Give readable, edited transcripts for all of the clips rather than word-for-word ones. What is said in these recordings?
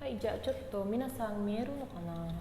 はい、じゃあちょっと皆さん見えるのかな?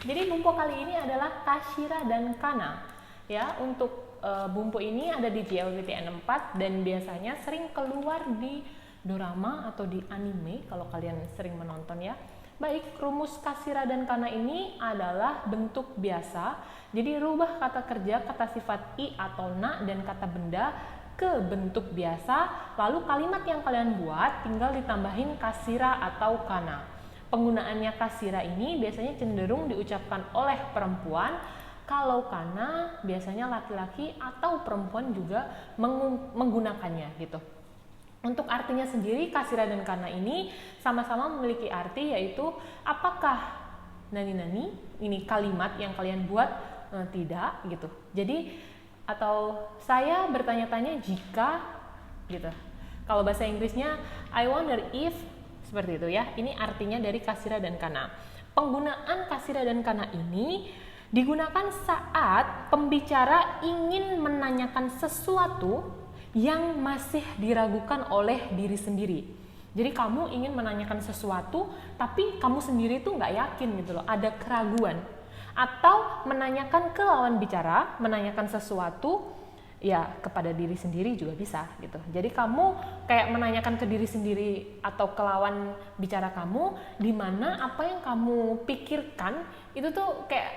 Jadi bumbu kali ini adalah kashira dan kana. Ya, untuk bumbu ini ada di JLPT N4 dan biasanya sering keluar di drama atau di anime kalau kalian sering menonton ya. Baik, rumus kashira dan kana ini adalah bentuk biasa. Jadi rubah kata kerja, kata sifat i atau na dan kata benda ke bentuk biasa, lalu kalimat yang kalian buat tinggal ditambahin kashira atau kana. Penggunaannya kashira ini biasanya cenderung diucapkan oleh perempuan, kalau kana biasanya laki-laki atau perempuan juga menggunakannya gitu. Untuk artinya sendiri, kashira dan kana ini sama-sama memiliki arti, yaitu apakah nani-nani ini kalimat yang kalian buat tidak gitu. Jadi atau saya bertanya-tanya jika gitu. Kalau bahasa Inggrisnya I wonder if, seperti itu ya. Ini artinya dari kashira dan kana. Penggunaan kashira dan kana ini digunakan saat pembicara ingin menanyakan sesuatu yang masih diragukan oleh diri sendiri. Jadi kamu ingin menanyakan sesuatu tapi kamu sendiri tuh nggak yakin gitu loh, ada keraguan. Atau menanyakan ke lawan bicara, menanyakan sesuatu ya kepada diri sendiri juga bisa gitu. Jadi kamu kayak menanyakan ke diri sendiri atau ke lawan bicara kamu, di mana apa yang kamu pikirkan itu tuh kayak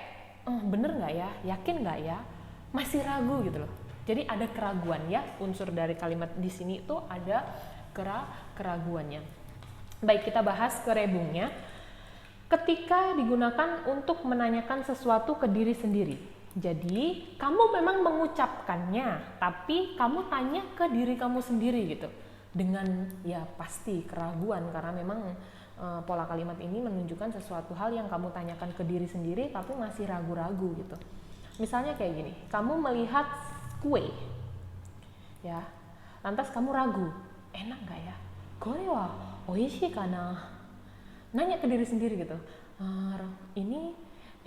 bener nggak ya, yakin nggak ya, masih ragu gitu loh. Jadi ada keraguan ya, unsur dari kalimat di sini itu ada keraguannya. Baik, kita bahas kerebungnya. Ketika digunakan untuk menanyakan sesuatu ke diri sendiri. Jadi, kamu memang mengucapkannya, tapi kamu tanya ke diri kamu sendiri gitu. Dengan ya pasti keraguan, karena memang pola kalimat ini menunjukkan sesuatu hal yang kamu tanyakan ke diri sendiri, tapi masih ragu-ragu gitu. Misalnya kayak gini, kamu melihat kue, ya, lantas kamu ragu, enak nggak ya? Kore wa oishii kana? Nanya ke diri sendiri gitu, ini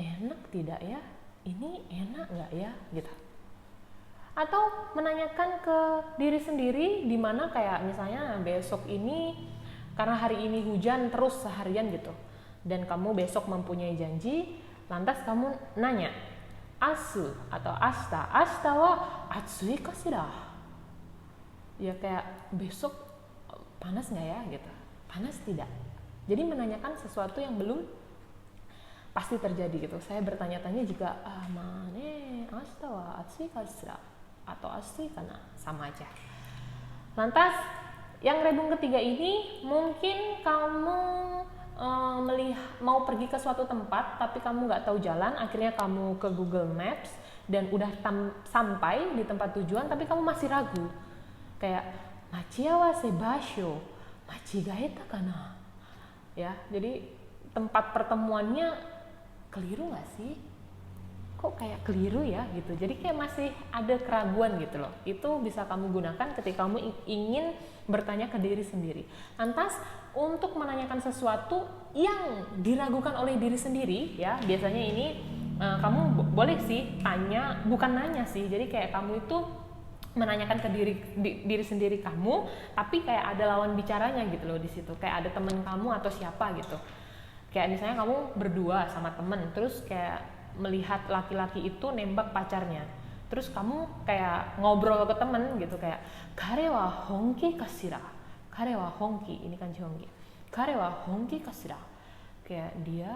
enak tidak ya? Ini enak nggak ya? Gitu. Atau menanyakan ke diri sendiri, di mana kayak misalnya besok ini, karena hari ini hujan terus seharian gitu, dan kamu besok mempunyai janji, lantas kamu nanya, asu atau asta wa atsui kashira? Ya kayak besok panas nggak ya? Gitu. Panas tidak? Jadi menanyakan sesuatu yang belum pasti terjadi gitu. Saya bertanya-tanya jika mane asta wa atsui kashira atau atsui kana, sama aja. Lantas yang rebung ketiga ini mungkin kamu mau pergi ke suatu tempat tapi kamu nggak tahu jalan, akhirnya kamu ke Google Maps dan udah sampai di tempat tujuan tapi kamu masih ragu. Kayak machiawase basho machigaeta kana? Ya, jadi tempat pertemuannya keliru nggak sih? Kok kayak keliru ya gitu. Jadi kayak masih ada keraguan gitu loh. Itu bisa kamu gunakan ketika kamu ingin bertanya ke diri sendiri. Lantas untuk menanyakan sesuatu yang diragukan oleh diri sendiri, ya biasanya ini kamu boleh sih tanya, bukan nanya sih. Jadi kayak kamu itu menanyakan ke diri sendiri kamu, tapi kayak ada lawan bicaranya gitu loh di situ. Kayak ada temen kamu atau siapa gitu. Kayak misalnya kamu berdua sama temen, terus kayak melihat laki-laki itu nembak pacarnya. Terus kamu kayak ngobrol ke temen gitu kayak, kare wa honki kashira? Kare wa honki, ini kan honki. Kare wa honki kashira? Kayak dia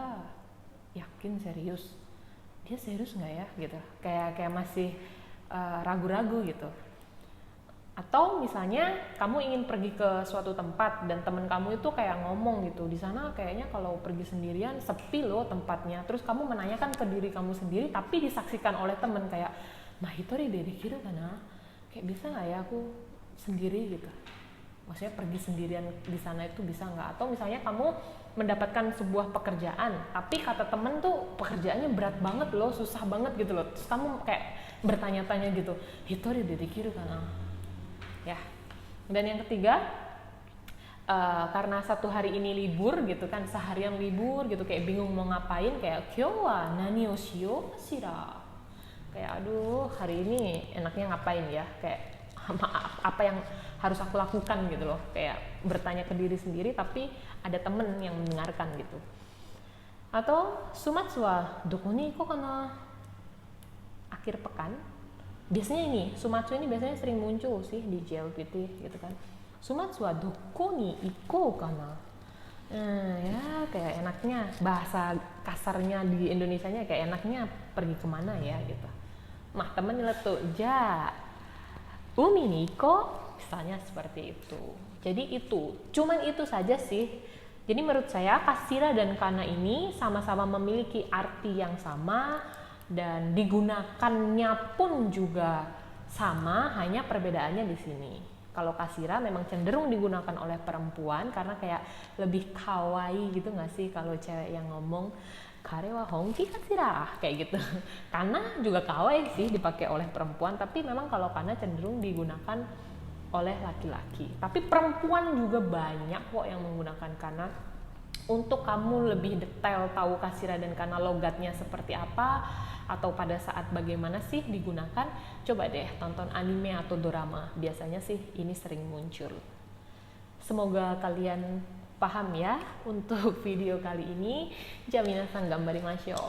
yakin serius. Dia serius nggak ya gitu. Kayak masih ragu-ragu gitu. Atau misalnya kamu ingin pergi ke suatu tempat dan teman kamu itu kayak ngomong gitu, di sana kayaknya kalau pergi sendirian sepi loh tempatnya. Terus kamu menanyakan ke diri kamu sendiri tapi disaksikan oleh teman kayak, mah hitori dekiru kana? Kayak bisa nggak ya aku sendiri gitu. Maksudnya pergi sendirian di sana itu bisa nggak? Atau misalnya kamu mendapatkan sebuah pekerjaan tapi kata temen tuh pekerjaannya berat banget loh, susah banget gitu loh. Terus kamu kayak bertanya-tanya gitu, hitori dekiru kana? Ya. Dan yang ketiga, karena satu hari ini libur gitu kan, seharian libur gitu, kayak bingung mau ngapain, kayak kyou wa nani o shiyou kashira? Kayak aduh hari ini enaknya ngapain ya, kayak apa yang harus aku lakukan gitu loh, kayak bertanya ke diri sendiri tapi ada temen yang mendengarkan gitu. Atau sumatsu wa doko ni iko kana, akhir pekan. Biasanya ini sumatsu ini biasanya sering muncul sih di JLPT gitu kan. Sumatsu wa doko ni iko kana. Ya kayak enaknya, bahasa kasarnya di Indonesianya kayak enaknya pergi kemana ya gitu. Mah temen nyeletuk, ja umi ni iko, misalnya seperti itu. Jadi itu, cuman itu saja sih. Jadi menurut saya kasira dan kana ini sama-sama memiliki arti yang sama dan digunakannya pun juga sama, hanya perbedaannya di sini. Kalau kasira memang cenderung digunakan oleh perempuan karena kayak lebih kawaii gitu nggak sih kalau cewek yang ngomong kare wa hongki kasira kayak gitu. Kana juga kawaii sih dipakai oleh perempuan, tapi memang kalau kana cenderung digunakan oleh laki-laki. Tapi perempuan juga banyak kok yang menggunakan kana. Untuk kamu lebih detail tahu kasira dan kana logatnya seperti apa atau pada saat bagaimana sih digunakan, coba deh tonton anime atau drama, biasanya sih ini sering muncul. Semoga kalian paham ya untuk video kali ini. Ja minasan ganbarimashou.